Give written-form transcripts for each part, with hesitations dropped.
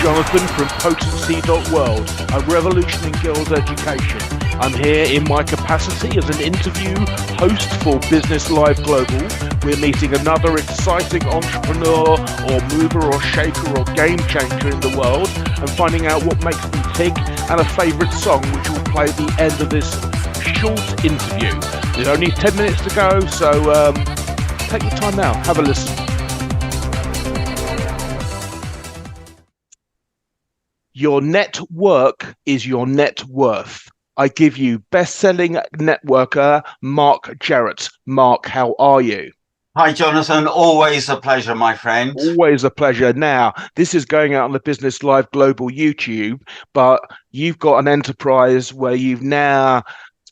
Jonathan from Potency.world, a revolution in girls' education. I'm here in my capacity as an interview host for Business Live Global. We're meeting another exciting entrepreneur or mover or shaker or game changer in the world and finding out what makes them tick and a favourite song which will play at the end of this short interview. There's only 10 minutes to go, so take your time now, have a listen. Your network is your net worth. I give you best-selling networker Marc Jarrett. Marc, how are you? Hi, Jonathan. Always a pleasure, my friend. Always a pleasure. Now, this is going out on the Business Live Global YouTube, but you've got an enterprise where you've now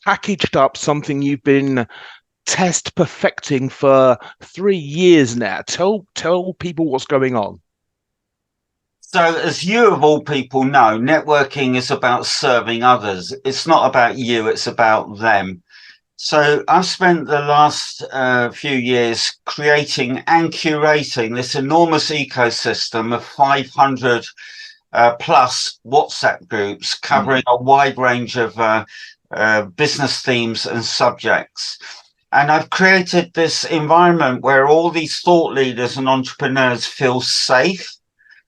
packaged up something you've been test perfecting for 3 years now. Tell people what's going on. So, as you of all people know, networking is about serving others. It's not about you, it's about them. So I've spent the last few years creating and curating this enormous ecosystem of 500 plus WhatsApp groups covering a wide range of business themes and subjects. And I've created this environment where all these thought leaders and entrepreneurs feel safe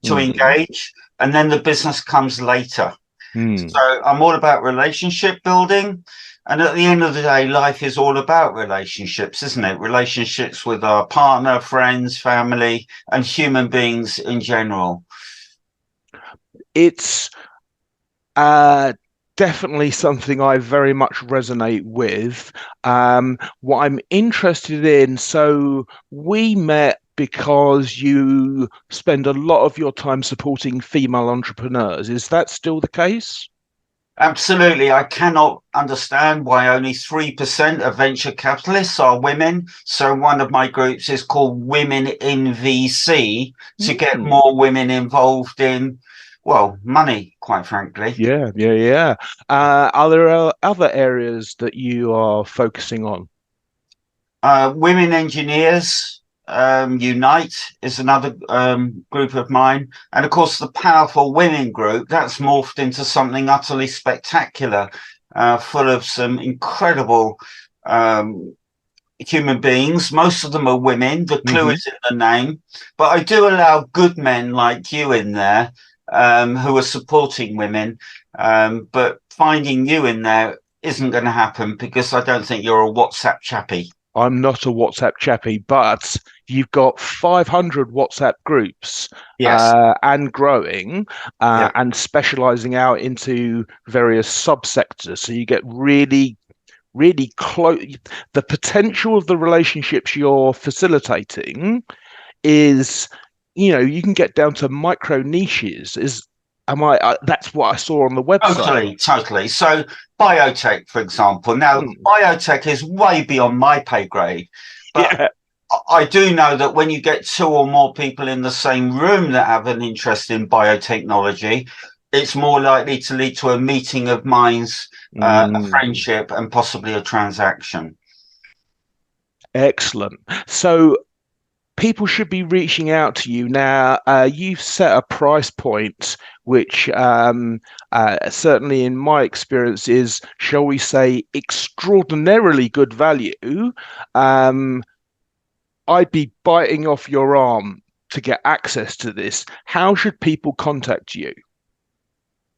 to engage, and then the business comes later. So I'm all about relationship building. And at the end of the day, life is all about relationships, isn't it? Relationships with our partner, friends, family, and human beings in general. It's definitely something I very much resonate with. What I'm interested in, so we met because you spend a lot of your time supporting female entrepreneurs. Is that still the case? Absolutely. I cannot understand why only 3% of venture capitalists are women. So one of my groups is called Women in VC to get more women involved in, well, money, quite frankly. Yeah. Are there other areas that you are focusing on? Women engineers. Unite is another group of mine, and of course the Powerful Women group that's morphed into something utterly spectacular, full of some incredible human beings. Most of them are women. The clue is in the name, but I do allow good men like you in there who are supporting women, but finding you in there isn't going to happen because I don't think you're a WhatsApp chappie. I'm not a WhatsApp chappie, but you've got 500 WhatsApp groups, yes, and growing, and specializing out into various subsectors. So you get really, really close. The potential of the relationships you're facilitating is, you can get down to micro niches. That's what I saw on the website. Totally. So biotech, for example. Now, biotech is way beyond my pay grade. But I do know that when you get 2 or more people in the same room that have an interest in biotechnology, it's more likely to lead to a meeting of minds, a friendship, and possibly a transaction. Excellent. So people should be reaching out to you now. You've set a price point, which certainly in my experience is, shall we say, extraordinarily good value. I'd be biting off your arm to get access to this. How should people contact you?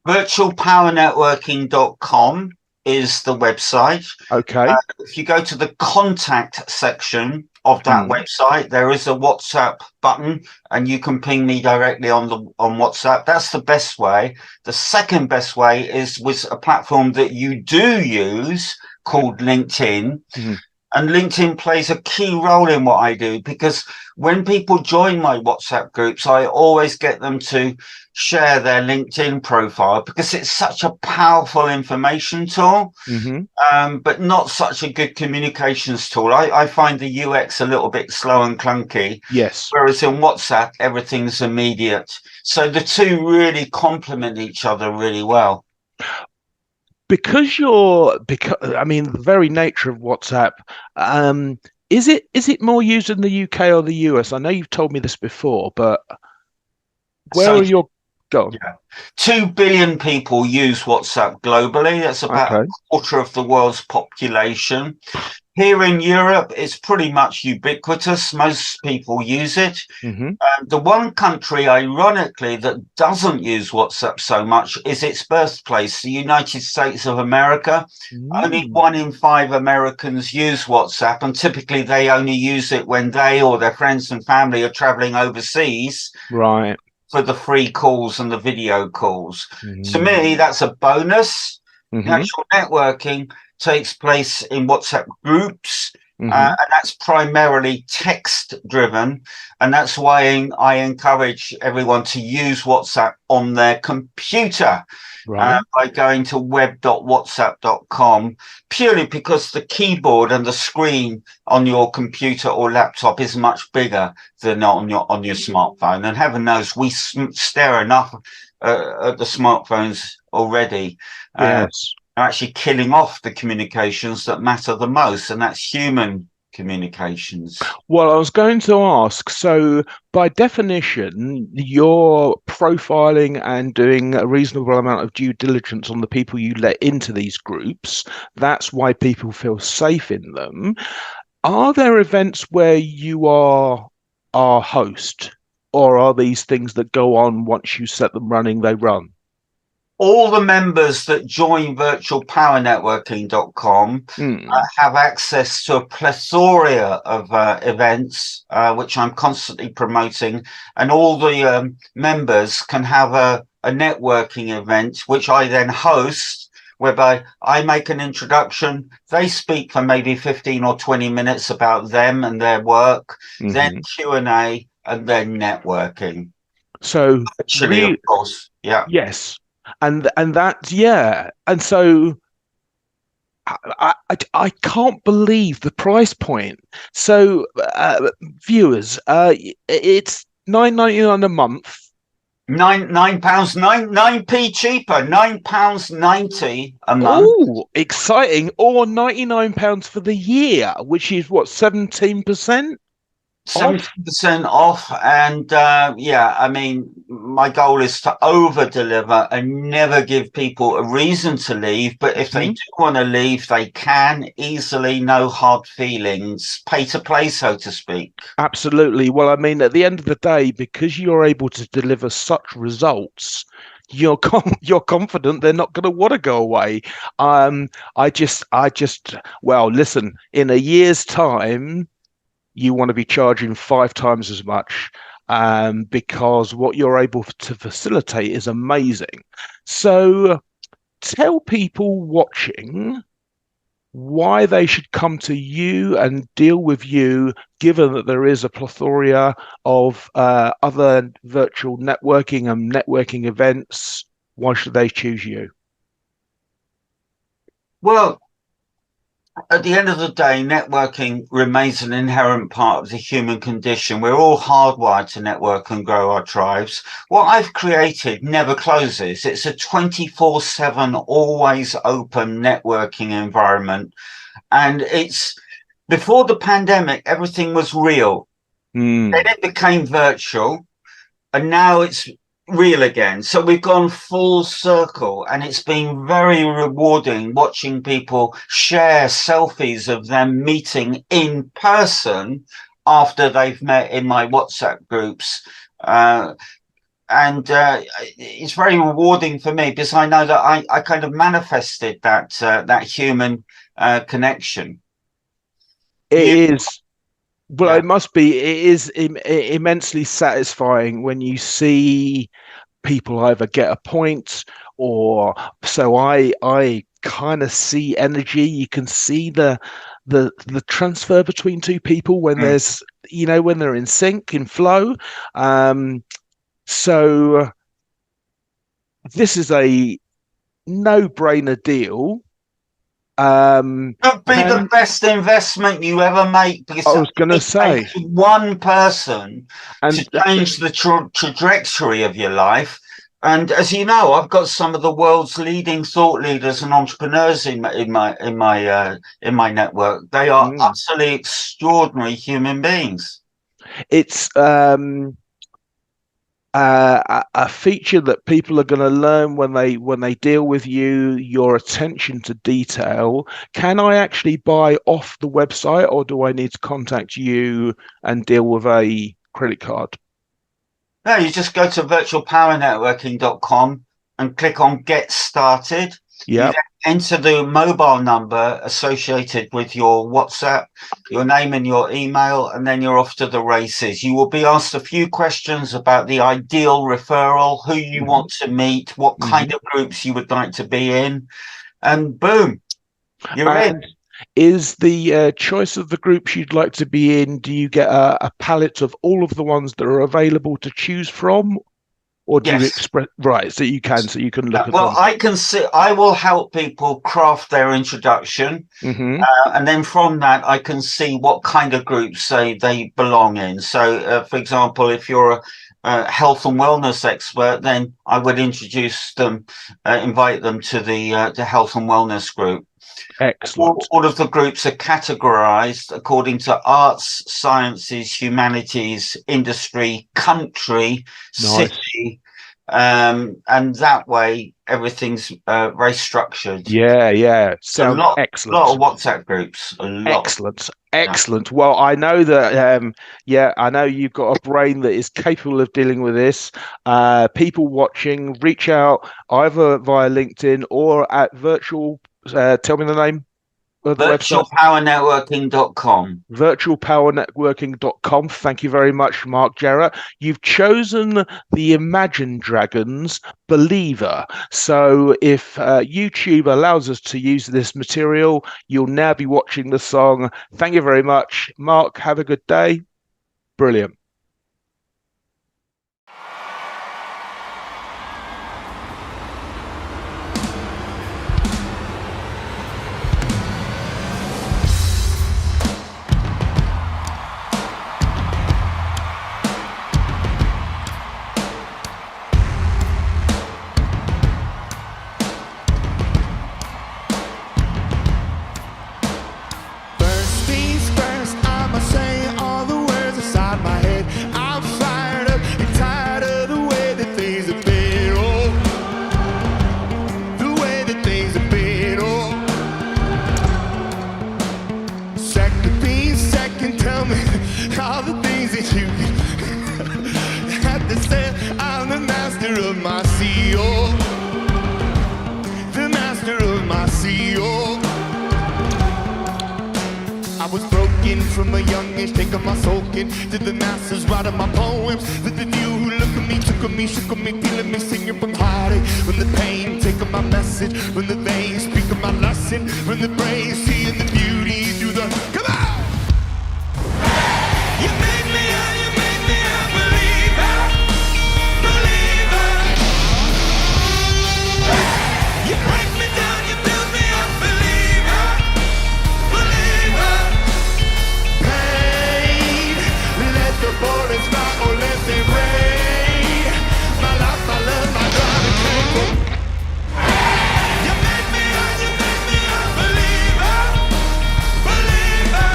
Virtualpowernetworking.com is the website. Okay. If you go to the contact section of that website, there is a WhatsApp button and you can ping me directly on WhatsApp. That's the best way. The second best way is with a platform that you do use called LinkedIn. And LinkedIn plays a key role in what I do, because when people join my WhatsApp groups, I always get them to share their LinkedIn profile because it's such a powerful information tool, but not such a good communications tool. I find the UX a little bit slow and clunky. Yes. Whereas in WhatsApp, everything's immediate. So the two really complement each other really well. Because the very nature of WhatsApp, is it more used in the UK or the US? I know you've told me this before, but where are your Go on. Yeah. 2 billion people use WhatsApp globally. That's about a Okay. quarter of the world's population. Here in Europe, it's pretty much ubiquitous. Most people use it. Hmm. The one country, ironically, that doesn't use WhatsApp so much is its birthplace, the United States of America. Only Mm. 1 in 5 Americans use WhatsApp, and typically they only use it when they or their friends and family are traveling overseas Right. for the free calls and the video calls. To me, Mm. that's a bonus. The Hmm. actual networking takes place in WhatsApp groups, Hmm. and that's primarily text driven. And that's why I encourage everyone to use WhatsApp on their computer. Right. By going to web.whatsapp.com, purely because the keyboard and the screen on your computer or laptop is much bigger than on your smartphone. And heaven knows we stare enough at the smartphones already. Yes. Are actually killing off the communications that matter the most, and that's human communications. Well, I was going to ask, so by definition, you're profiling and doing a reasonable amount of due diligence on the people you let into these groups. That's why people feel safe in them. Are there events where you are host, or are these things that go on once you set them running, they run? All the members that join virtualpowernetworking.com Mm, have access to a plethora of events, which I'm constantly promoting. And all the members can have a networking event, which I then host, whereby I make an introduction. They speak for maybe 15 or 20 minutes about them and their work, then hmm. Q&A, and then networking. So, Actually, of course, yeah. yes, and that's yeah, and so I can't believe the price point. So, viewers, it's 9.99 a month. £9, 9p cheaper, £9.90 a month. Oh, exciting! Or £99 for the year, which is what, 17% off? 70% off. And yeah, I mean, my goal is to over deliver and never give people a reason to leave. But if they Mhm. do want to leave, they can easily, no hard feelings, pay to play, so to speak. Absolutely. Well, I mean, at the end of the day, because you're able to deliver such results, you're confident they're not going to want to go away. Well, listen, in a year's time, you want to be charging 5 times as much, because what you're able to facilitate is amazing. So tell people watching why they should come to you and deal with you, given that there is a plethora of other virtual networking and networking events. Why should they choose you? Well, at the end of the day, networking remains an inherent part of the human condition. We're all hardwired to network and grow our tribes. What I've created never closes. It's a 24/7, always open networking environment. And it's before the pandemic, everything was real. Then Mm. it became virtual, and now it's real again. So we've gone full circle, and it's been very rewarding watching people share selfies of them meeting in person after they've met in my WhatsApp groups. And it's very rewarding for me because I know that I kind of manifested that human connection. It You, is. Well, yeah. it must be. It is immensely satisfying when you see people either get a point or so I kind of see energy. You can see the transfer between two people when Mm. there's when they're in sync, in flow. Um, so this is a no-brainer deal. Could be the Can best investment you ever make I because was gonna it say, takes one person to and change the trajectory of your life. And as you know, I've got some of the world's leading thought leaders and entrepreneurs in my network. They are mm, utterly extraordinary human beings. it's a feature that people are going to learn when they deal with you, your attention to detail. Can I actually buy off the website, or do I need to contact you and deal with a credit card? No, you just go to virtualpowernetworking.com and click on Get Started. You Yeah. then enter the mobile number associated with your WhatsApp, your name and your email, and then you're off to the races. You will be asked a few questions about the ideal referral, who you want to meet, what kind of groups you would like to be in, and boom, you're in. Is the choice of the groups you'd like to be in, do you get a palette of all of the ones that are available to choose from? Or do you Yes. express right so you can look at Well, them? I can see, I will help people craft their introduction. Hmm. And then from that, I can see what kind of groups they belong in. So, for example, if you're a health and wellness expert, then I would introduce them, invite them to the health and wellness group. Excellent. All of the groups are categorized according to arts, sciences, humanities, industry, country, Nice. city. And that way everything's very structured. Yeah. So Sounds lot excellent. of WhatsApp groups, a lot. Excellent. Well, I know that I know you've got a brain that is capable of dealing with this. People watching, reach out either via LinkedIn or at virtual tell me the name of the website. Virtualpowernetworking.com. Virtualpowernetworking.com. Thank you very much, Marc Jarrett. You've chosen the Imagine Dragons Believer. So if YouTube allows us to use this material, you'll now be watching the song. Thank you very much, Marc. Have a good day. Brilliant. All the things that you have to say, I'm the master of my CEO. The master of my CEO. I was broken from a young age, taking my soaking to the masses, writing my poems. That the new who look at me, took on me, shook on me, feeling me, singing from heartache. From the pain, taking my message. From the veins, speaking my lesson. From the brain, seeing the beauty through the. Come on! You make me a believer, believer. You break me down, you build me up, believer, believer. Pain, let the bullets fly or let them rain. My life, my love, my driving cable. You make me a believer, believer.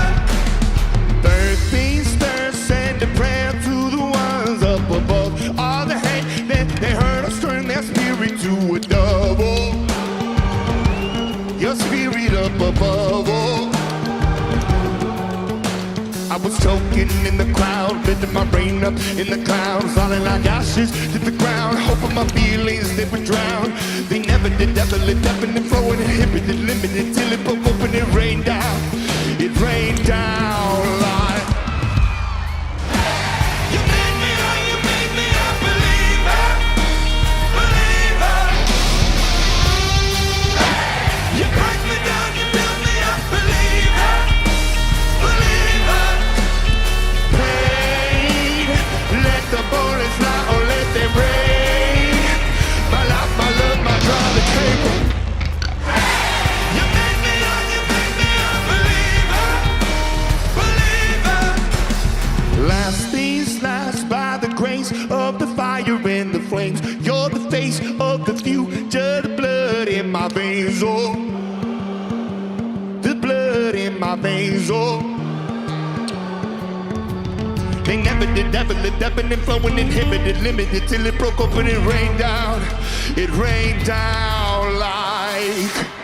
Third things first, send a prayer to the ones up above. All the hate that they hurt us, turn their spirit to a double. Your spirit up above all. I was choking in the crowd, lifting my brain up in the clouds, falling like ashes to the ground, hoping my feelings they would drown. They never did, definitely deafening, flowing, inhibited, limited, till it broke open and rained down. It rained down like. You made me a believer, believer. You break me down, you build me up, believer, believer. Pain, let the bullets fly or let them rain. My life, my love, my driving cable. You made me a believer, believer. Last things last by the grace of the fire and the flames. You're the face of the future, the blood in my veins, oh. The blood in my veins, oh. They never did dabble it, dabbing and flowing, inhibited, limited, till it broke open and rained down. It rained down like